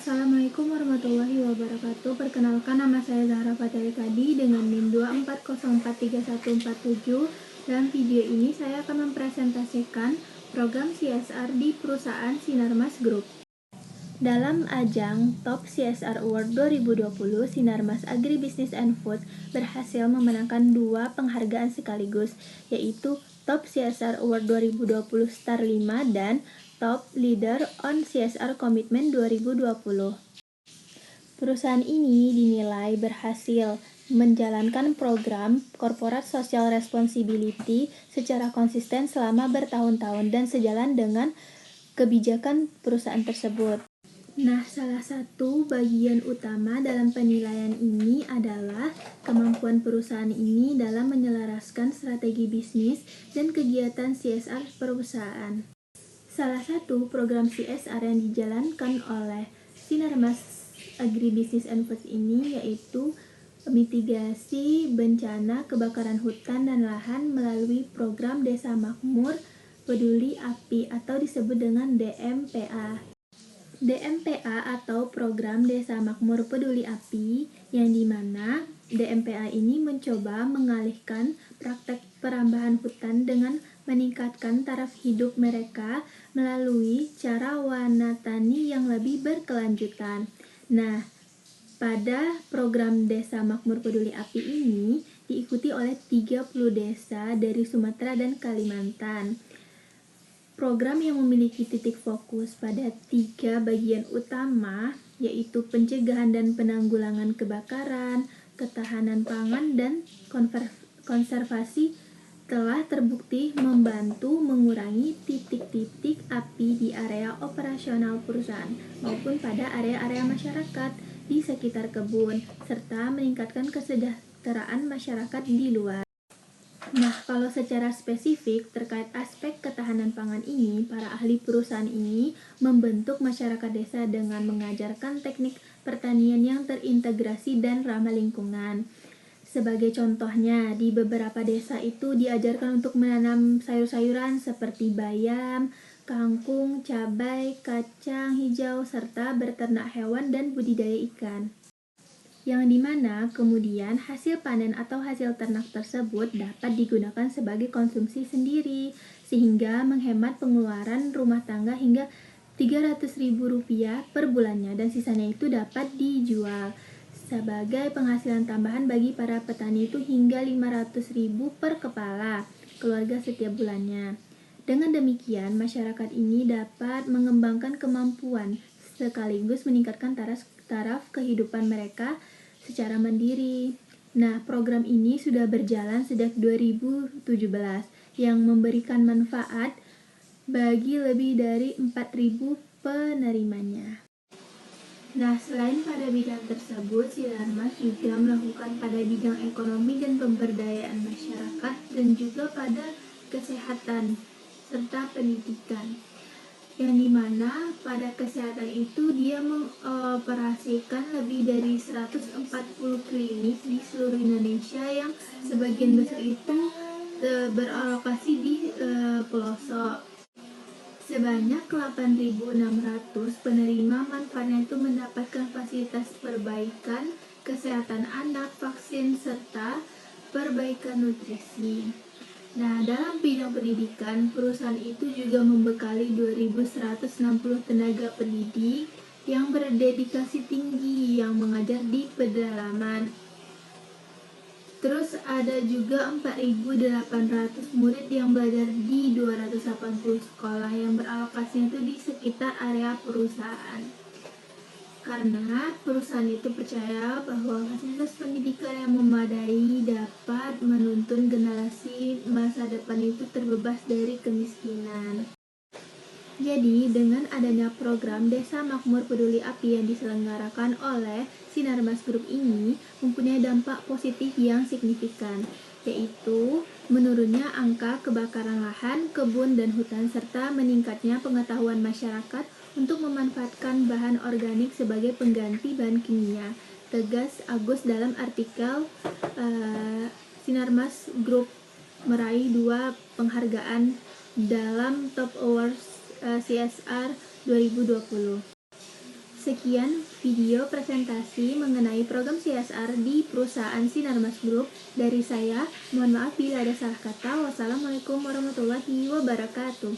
Assalamualaikum warahmatullahi wabarakatuh. Perkenalkan, nama saya Zahra Fatari Kadi dengan NIM 240431147. Dalam video ini saya akan mempresentasikan program CSR di perusahaan Sinarmas Group. Dalam ajang Top CSR Award 2020, Sinarmas Agribusiness and Food berhasil memenangkan 2 penghargaan sekaligus, yaitu Top CSR Award 2020 Star 5 dan Top Leader on CSR Commitment 2020. Perusahaan ini dinilai berhasil menjalankan program Corporate Social Responsibility secara konsisten selama bertahun-tahun dan sejalan dengan kebijakan perusahaan tersebut. Nah, salah satu bagian utama dalam penilaian ini adalah kemampuan perusahaan ini dalam menyelaraskan strategi bisnis dan kegiatan CSR perusahaan. Salah satu program CSR yang dijalankan oleh Sinarmas Agribusiness and Food ini yaitu mitigasi bencana kebakaran hutan dan lahan melalui program Desa Makmur Peduli API atau disebut dengan DMPA. DMPA atau Program Desa Makmur Peduli API, yang dimana DMPA ini mencoba mengalihkan praktek perambahan hutan dengan meningkatkan taraf hidup mereka melalui cara wanatani yang lebih berkelanjutan. Nah, pada program Desa Makmur Peduli API ini diikuti oleh 30 desa dari Sumatera dan Kalimantan. Program yang memiliki titik fokus pada 3 bagian utama, yaitu pencegahan dan penanggulangan kebakaran, ketahanan pangan, dan konservasi, telah terbukti membantu mengurangi titik-titik api di area operasional perusahaan maupun pada area-area masyarakat di sekitar kebun, serta meningkatkan kesejahteraan masyarakat di luar. Nah, kalau secara spesifik terkait aspek ketahanan pangan ini, para ahli perusahaan ini membentuk masyarakat desa dengan mengajarkan teknik pertanian yang terintegrasi dan ramah lingkungan. Sebagai contohnya, di beberapa desa itu diajarkan untuk menanam sayur-sayuran seperti bayam, kangkung, cabai, kacang hijau, serta berternak hewan dan budidaya ikan. Yang dimana kemudian hasil panen atau hasil ternak tersebut dapat digunakan sebagai konsumsi sendiri, sehingga menghemat pengeluaran rumah tangga hingga Rp300.000 per bulannya, dan sisanya itu dapat dijual sebagai penghasilan tambahan bagi para petani itu hingga Rp500.000 per kepala keluarga setiap bulannya. Dengan demikian, masyarakat ini dapat mengembangkan kemampuan sekaligus meningkatkan taraf kehidupan mereka secara mandiri. Nah, program ini sudah berjalan sejak 2017 yang memberikan manfaat bagi lebih dari 4.000 penerimanya. Nah, selain pada bidang tersebut, Sinarmas juga melakukan pada bidang ekonomi dan pemberdayaan masyarakat dan juga pada kesehatan serta pendidikan, yang dimana pada kesehatan itu dia mengoperasikan lebih dari 140 klinik di seluruh Indonesia yang sebagian besar itu beralokasi di pelosok. Sebanyak 8.600 penerima manfaatnya itu mendapatkan fasilitas perbaikan kesehatan anak, vaksin, serta perbaikan nutrisi. Nah, dalam bidang pendidikan, perusahaan itu juga membekali 2.160 tenaga pendidik yang berdedikasi tinggi yang mengajar di pedalaman. Terus ada juga 4.800 murid yang belajar di 280 sekolah yang beralokasi itu di sekitar area perusahaan. Karena perusahaan itu percaya bahwa fasilitas pendidikan yang memadai dapat menuntun generasi masa depan itu terbebas dari kemiskinan. Jadi, dengan adanya program Desa Makmur Peduli API yang diselenggarakan oleh Sinarmas Group ini mempunyai dampak positif yang signifikan, yaitu menurunnya angka kebakaran lahan, kebun, dan hutan, serta meningkatnya pengetahuan masyarakat untuk memanfaatkan bahan organik sebagai pengganti bahan kimia, tegas Agus dalam artikel Sinarmas Group meraih 2 penghargaan dalam Top Awards CSR 2020. Sekian video presentasi mengenai program CSR di perusahaan Sinarmas Group dari saya. Mohon maaf bila ada salah kata. Wassalamualaikum warahmatullahi wabarakatuh.